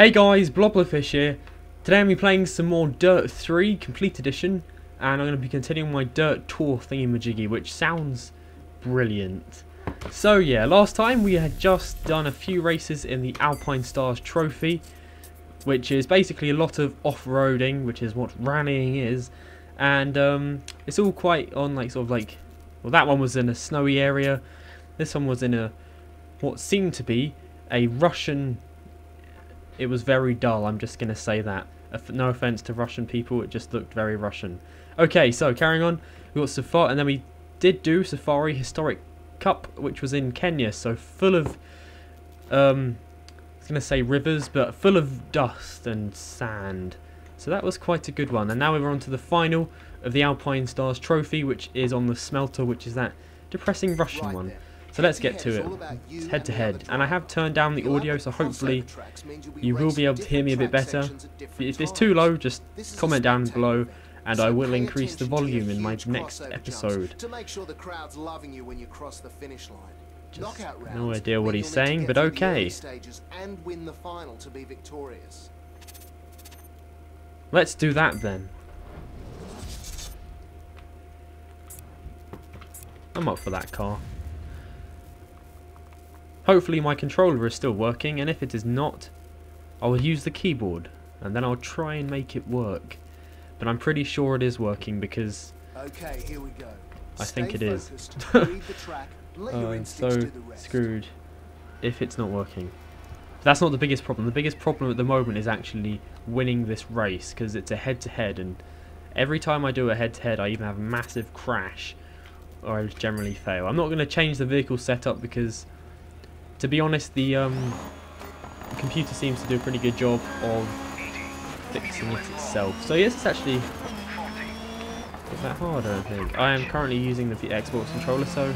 Hey guys, Blobberfish here. Today I'm playing some more Dirt 3 Complete Edition, and I'm going to be continuing my Dirt Tour thingy-majiggy, which sounds brilliant. So yeah, last time we had just done a few races in the Alpine Stars Trophy, which is basically a lot of off-roading, which is what rallying is, and it's all quite on well, that one was in a snowy area, this one was in a what seemed to be a Russian. It was very dull, I'm just going to say that. No offence to Russian people, it just looked very Russian. Okay, so carrying on, we got Safari, and then we did do Safari Historic Cup, which was in Kenya, so full of, I was going to say rivers, but full of dust and sand. So that was quite a good one. And now we're on to the final of the Alpine Stars Trophy, which is on the Smelter, which is that depressing Russian one. So let's get to it. It's head to head, and I have turned down the audio, so hopefully you will be able to hear me a bit better. If it's too low, just comment down below, and I will increase the volume in my next episode. Just no idea what he's saying, but okay. Let's do that then. I'm up for that car. Hopefully my controller is still working, and if it is not, I will use the keyboard and then I'll try and make it work. But I'm pretty sure it is working because here we go. I think it is. Oh, I'm so screwed if it's not working. That's not the biggest problem. The biggest problem at the moment is actually winning this race, because it's a head-to-head, and every time I do a head-to-head I either have a massive crash or I generally fail. I'm not going to change the vehicle setup because, to be honest, the computer seems to do a pretty good job of fixing it itself. So yes, it's actually not that hard, I don't think. I am currently using the Xbox controller, so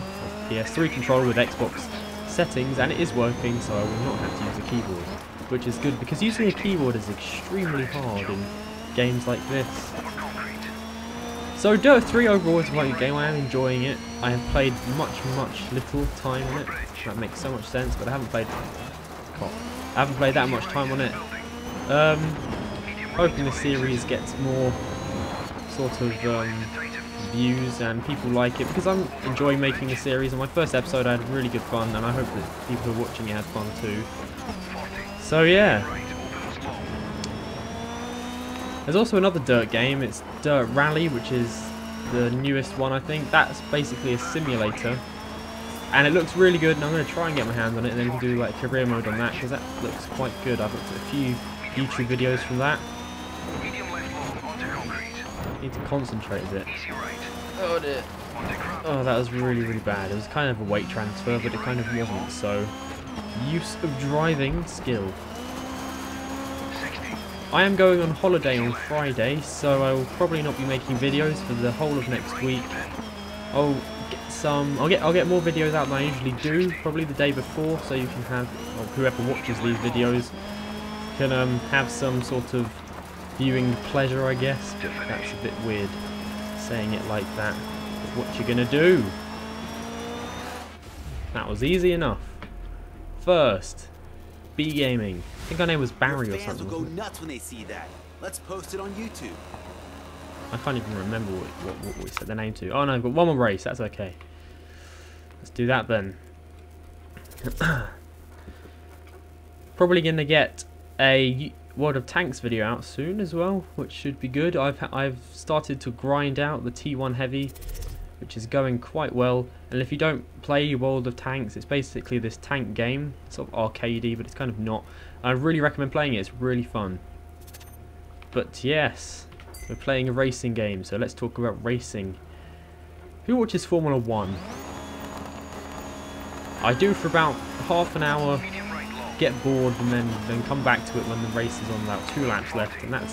PS3 controller with Xbox settings, and it is working, so I will not have to use a keyboard, which is good, because using a keyboard is extremely hard in games like this. So Dirt 3 overall is a quite good game. I am enjoying it. I have played much little time on it. That makes so much sense, but I haven't played that much time on it. Hoping the series gets more sort of views and people like it, because I'm enjoying making a series. On my first episode I had really good fun, and I hope that people who are watching it had fun too. So yeah. There's also another Dirt game, it's Dirt Rally, which is the newest one, I think. That's basically a simulator, and it looks really good, and I'm going to try and get my hands on it, and then we can do like career mode on that, because that looks quite good. I've looked at a few YouTube videos from that. I need to concentrate a bit. Oh dear. Oh, that was really bad. It was kind of a weight transfer, but it kind of wasn't, so use of driving skill. I am going on holiday on Friday, so I will probably not be making videos for the whole of next week. I'll get more videos out than I usually do, probably the day before, so you can have, or whoever watches these videos can have some sort of viewing pleasure, I guess. But that's a bit weird saying it like that. But what you gonna do? That was easy enough. First, B Gaming. I think her name was Barry or something. Will go nuts when they see that. Let's post it on YouTube. I can't even remember what we set the name to. Oh no, I've got one more race. That's okay. Let's do that then. Probably gonna get a World of Tanks video out soon as well, which should be good. I've started to grind out the T1 Heavy, which is going quite well. And if you don't play World of Tanks, it's basically this tank game. It's sort of arcadey, but it's kind of not. I really recommend playing it. It's really fun. But yes, we're playing a racing game, so let's talk about racing. Who watches Formula 1? I do for about half an hour, get bored, and then come back to it when the race is on about 2 laps left, and that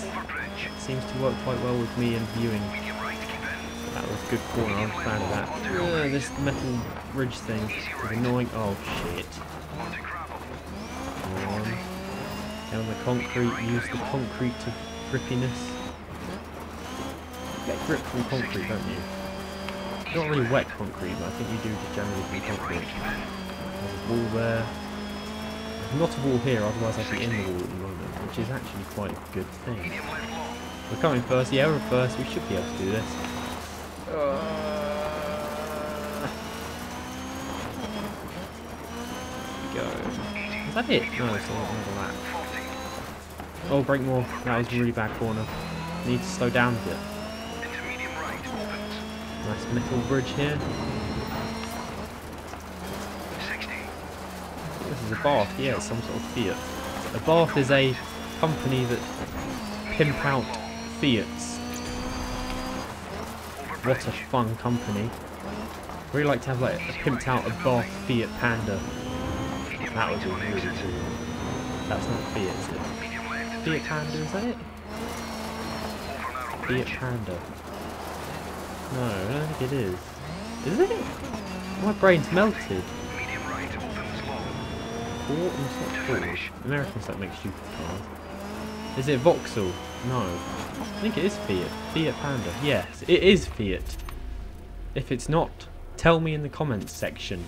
seems to work quite well with me and viewing. That was a good corner, I'm a fan of that. This metal bridge thing is annoying. Oh shit. Come on. Get on the concrete, use the concrete to grippiness. You get grip from concrete, don't you? Not really wet concrete, but I think you do just generally from concrete. There's a wall there. There's not a wall here, otherwise I'd be in the wall at the moment, which which is actually quite a good thing. We're coming first, yeah, we're first, we should be able to do this. Go. Is that it? No, it's not another lap. Oh, brake more. That was a really bad corner. Need to slow down a bit. Nice metal bridge here. This is a Bath, yeah, it's some sort of Fiat. A Bath is a company that pimp out Fiats. What a fun company. Really like to have like a pimped out a Bath Fiat Panda. That would be really cool. That's not Fiat, is it? Fiat Panda, is that it? Fiat Panda. No, I don't think it is. Is it? My brain's melted. Americans don't make stupid cars. Is it Vauxhall? No. I think it is Fiat. Fiat Panda. Yes, it is Fiat. If it's not, tell me in the comments section.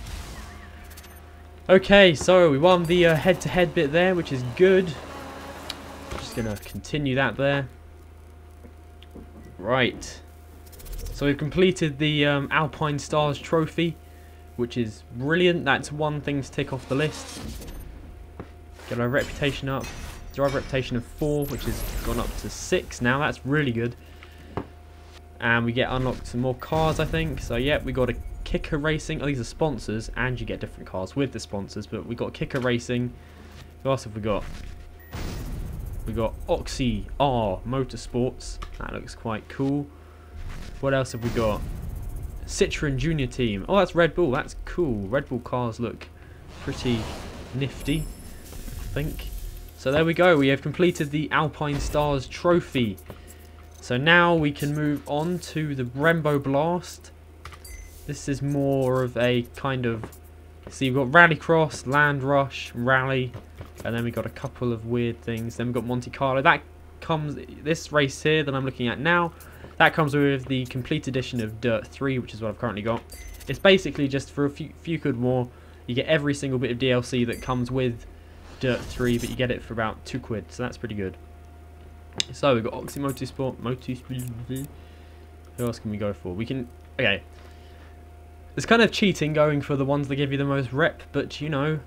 Okay, so we won the head-to-head bit there, which is good. Just gonna continue that there. Right. So we've completed the Alpine Stars trophy, which is brilliant. That's one thing to tick off the list. Get our reputation up. Driver reputation of 4, which has gone up to 6 now. That's really good. And we get unlocked some more cars, I think. So yeah, we got a Kicker Racing. Oh, these are sponsors, and you get different cars with the sponsors. But we got Kicker Racing. Who else have we got? We got Oxy R Motorsports. That looks quite cool. What else have we got? Citroen Junior Team. Oh, that's Red Bull. That's cool. Red Bull cars look pretty nifty, I think. So there we go. We have completed the Alpine Stars trophy. So now we can move on to the Brembo Blast. This is more of a kind of... See, we've got Rallycross, Land Rush, Rally, and then we've got a couple of weird things. Then we've got Monte Carlo. That comes... This race here that I'm looking at now, that comes with the complete edition of DiRT 3, which is what I've currently got. It's basically just for a few quid more, you get every single bit of DLC that comes with DiRT 3, but you get it for about 2 quid, so that's pretty good. So we've got Oxy Motorsport, who else can we go for? We can... Okay. It's kind of cheating going for the ones that give you the most rep, but you know,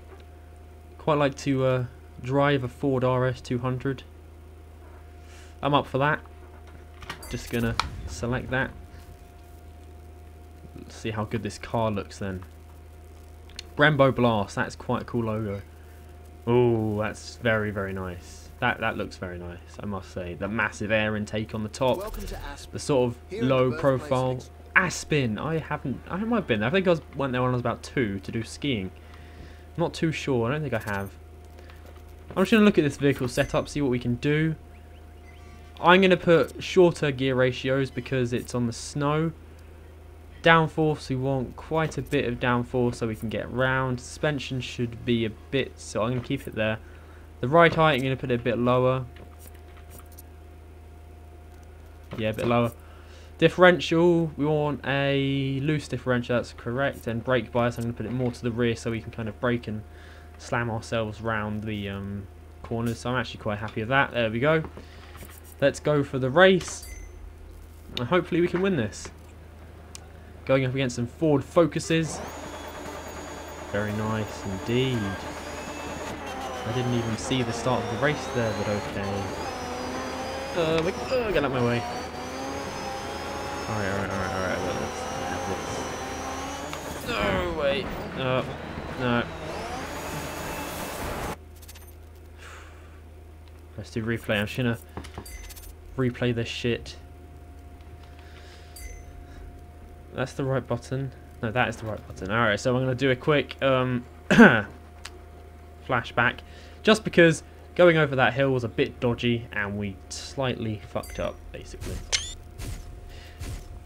quite like to drive a Ford RS200. I'm up for that. Just gonna select that. Let's see how good this car looks then. Brembo Blast, that's quite a cool logo. Oh, that's very, very nice. That looks very nice, I must say. The massive air intake on the top. The sort of low profile. Aspen, I might have been there. I think went there when I was about 2 to do skiing. I'm not too sure, I don't think I have. I'm just going to look at this vehicle setup, see what we can do. I'm going to put shorter gear ratios because it's on the snow. Downforce, we want quite a bit of downforce so we can get round. Suspension should be a bit, so I'm going to keep it there. The ride height, I'm going to put it a bit lower. Yeah, a bit lower. Differential, we want a loose differential, that's correct. And brake bias, I'm going to put it more to the rear so we can kind of brake and slam ourselves round the corners. So I'm actually quite happy with that. There we go. Let's go for the race. And hopefully we can win this. Going up against some Ford Focuses. Very nice indeed. I didn't even see the start of the race there, but okay. Get out of my way. Alright, let's have this. No, wait. No. Let's do replay. I'm just gonna replay this shit. That's the right button. No, that is the right button. Alright, so I'm gonna do a quick flashback. Just because going over that hill was a bit dodgy and we slightly fucked up, basically.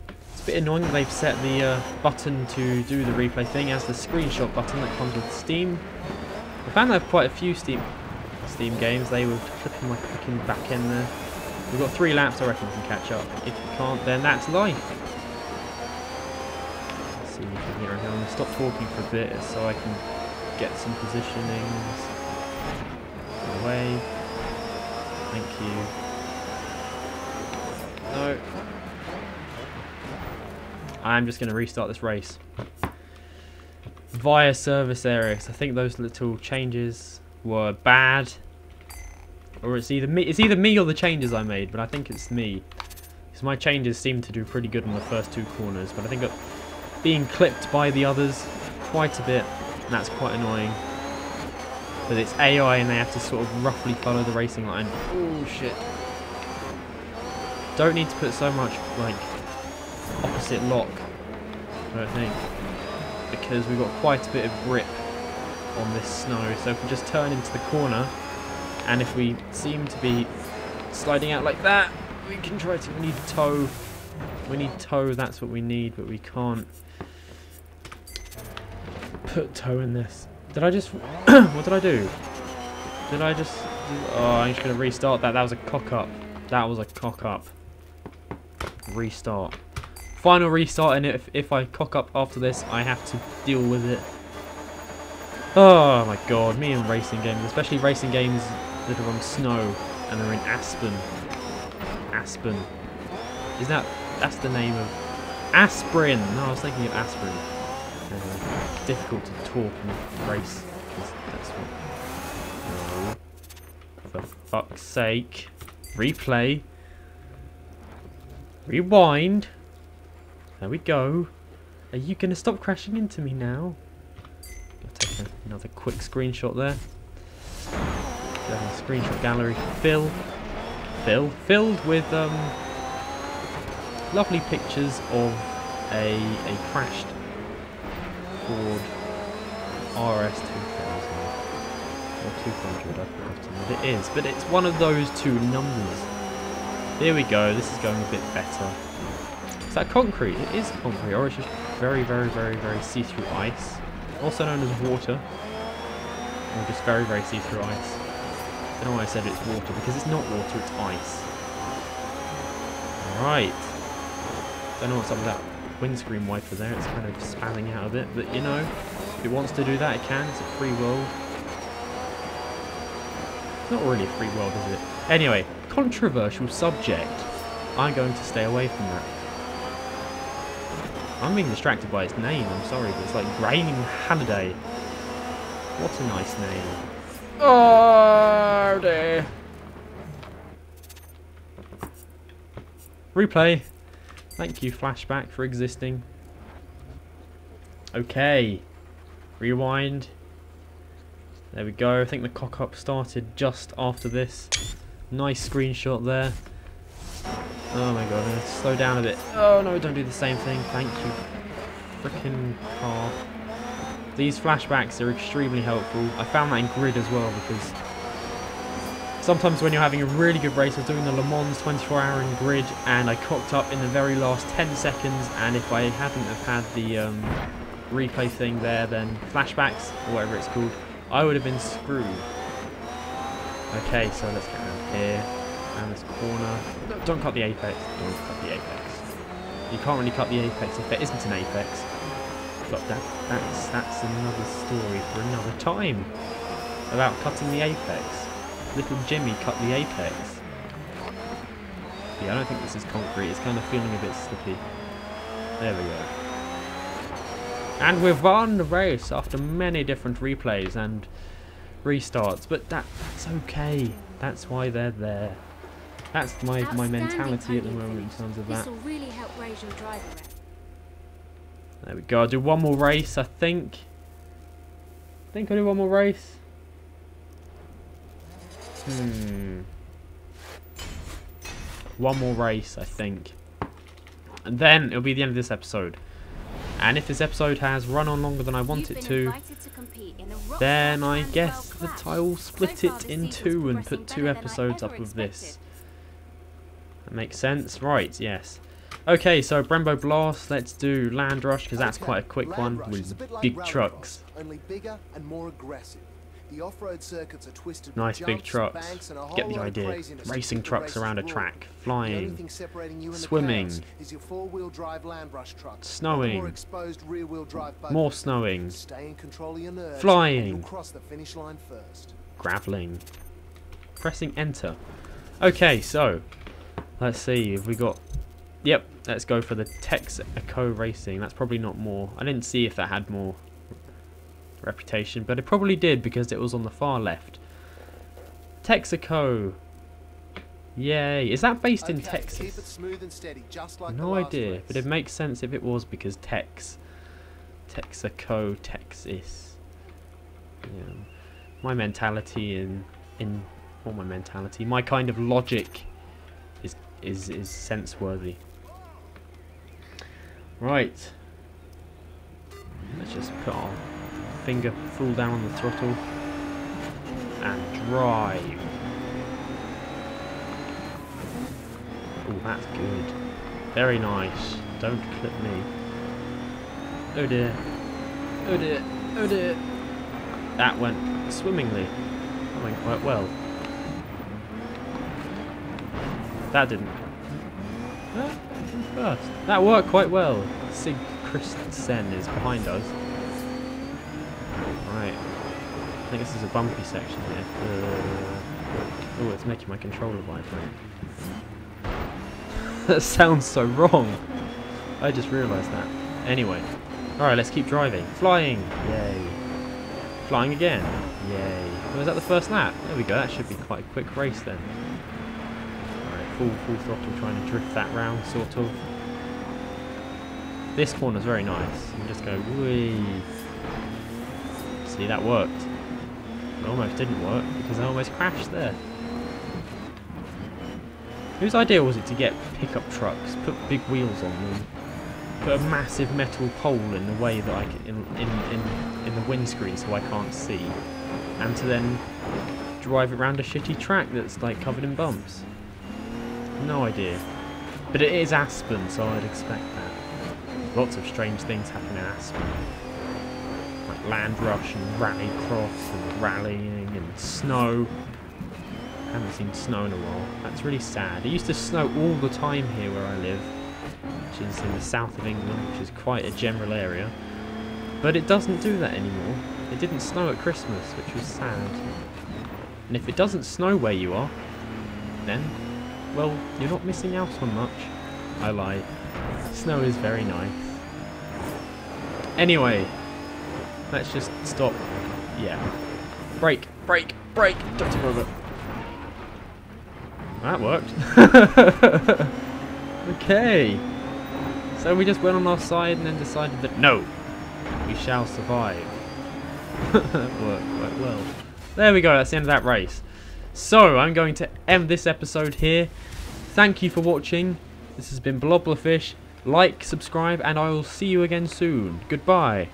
A bit annoying that they've set the button to do the replay thing as the screenshot button that comes with Steam. I found that quite a few Steam games they were clicking my clicking back in there. We've got 3 laps, I reckon we can catch up. If we can't, then that's life. Let's see if we can hear anything. I'm going to stop talking for a bit so I can get some positionings away. Thank you. No. I'm just going to restart this race. Via service areas. I think those little changes were bad. Or it's either me or the changes I made, but I think it's me. Because my changes seem to do pretty good on the first two corners, but I think being clipped by the others quite a bit, and that's quite annoying. But it's AI and they have to sort of roughly follow the racing line. Oh shit. Don't need to put so much like opposite lock, I don't think. Because we've got quite a bit of grip on this snow. So if we just turn into the corner, and if we seem to be sliding out like that, we can try to, we need toe. We need toe, that's what we need, but we can't put toe in this. Did I just, what did I do? Did I just, oh, I'm just going to restart that. That was a cock up. That was a cock up. Restart. Final restart, and if I cock up after this, I have to deal with it. Oh my god, me and racing games, especially racing games that are on snow and they're in Aspen. Aspen. Is that's the name of aspirin? No, I was thinking of aspirin. Difficult to talk and race because that's what. No. For fuck's sake. Replay. Rewind. There we go. Are you gonna stop crashing into me now? I'll take another quick screenshot there. Screenshot gallery filled with lovely pictures of a crashed Ford RS 2000 or 200. I've forgotten what it is, but it's one of those two numbers. There we go. This is going a bit better. Is that concrete? It is concrete, or it's just very, very, very, very see-through ice, also known as water, or just very, very see-through ice. I don't know why I said it's water, because it's not water, it's ice. Alright. Don't know what's up with that windscreen wiper there, it's kind of spazzing out a bit, but you know, if it wants to do that, it can. It's a free world. It's not really a free world, is it? Anyway, controversial subject. I'm going to stay away from that. I'm being distracted by its name, I'm sorry, but it's like Graham Halliday. What a nice name. Oh dear. Replay. Thank you, flashback, for existing. Okay. Rewind. There we go. I think the cock up started just after this. Nice screenshot there. Oh my god, I'm going to slow down a bit. Oh no, don't do the same thing. Thank you. Frickin' car. These flashbacks are extremely helpful. I found that in grid as well, because sometimes when you're having a really good race, I was doing the Le Mans 24-hour in grid and I cocked up in the very last 10 seconds, and if I hadn't have had the replay thing there, then flashbacks, or whatever it's called, I would have been screwed. Okay, so let's get around here. Around this corner. No, don't cut the apex. Don't cut the apex. You can't really cut the apex if there isn't an apex. But that's another story for another time. About cutting the apex. Little Jimmy cut the apex. Yeah, I don't think this is concrete. It's kind of feeling a bit slippy. There we go. And we've won the race after many different replays and restarts. But that's okay. That's why they're there. That's my mentality at the moment in terms of that. This will really help raise your driver rep. There we go. I'll do one more race, I think. I'll do one more race. One more race, I think. And then it'll be the end of this episode. And if this episode has run on longer than I want it to, then I guess that I will split it in two and put 2 episodes up of this. That makes sense? Right, yes. Okay, so Brembo Blast, let's do Land Rush, because that's quite a quick one with big trucks. Only bigger and more aggressive. The off-road circuits are twisted. Nice big trucks. Get the idea. Racing trucks around a track, flying, swimming, snowing, more snowing, flying, graveling, pressing enter. Okay, so let's see if we got. Yep, let's go for the Texaco Racing. That's probably not more. I didn't see if that had more reputation, but it probably did because it was on the far left. Texaco. Yay. Is that based in Texas? Keep it smooth and steady, just like No the last idea, race. but it makes sense if it was because Texaco, Texas. Yeah. My mentality my kind of logic is sense worthy. Right. Let's just put our finger full down on the throttle and drive. Oh, that's good. Very nice. Don't clip me. Oh dear. Oh dear. Oh dear. That went swimmingly. That went quite well. That didn't. First. That worked quite well. Sig Christensen is behind us. Right. I think this is a bumpy section here. Oh, it's making my controller vibrate. That sounds so wrong. I just realised that. Anyway. Alright, let's keep driving. Flying! Yay. Flying again. Yay. Was that the first lap? There we go. That should be quite a quick race then. Alright, full throttle trying to drift that round, sort of. This corner's very nice. You can just go whee. See, that worked. It almost didn't work because I almost crashed there. Whose idea was it to get pickup trucks, put big wheels on them, put a massive metal pole in the way that I can, in the windscreen so I can't see, and to then drive around a shitty track that's like covered in bumps? No idea. But it is Aspen, so I'd expect that. Lots of strange things happen in Aspen. Like land rush and rally cross and rallying and snow. I haven't seen snow in a while. That's really sad. It used to snow all the time here where I live, which is in the south of England, which is quite a general area. But it doesn't do that anymore. It didn't snow at Christmas, which was sad. And if it doesn't snow where you are, then, well, you're not missing out on much. I lied. Snow is very nice. Anyway, let's just stop. Yeah. Brake, brake, brake! Don't tip over. That worked. Okay. So we just went on our side and then decided that no, we shall survive. That worked quite well. There we go, that's the end of that race. So I'm going to end this episode here. Thank you for watching. This has been Bloblerfish. Like, subscribe, and I will see you again soon. Goodbye.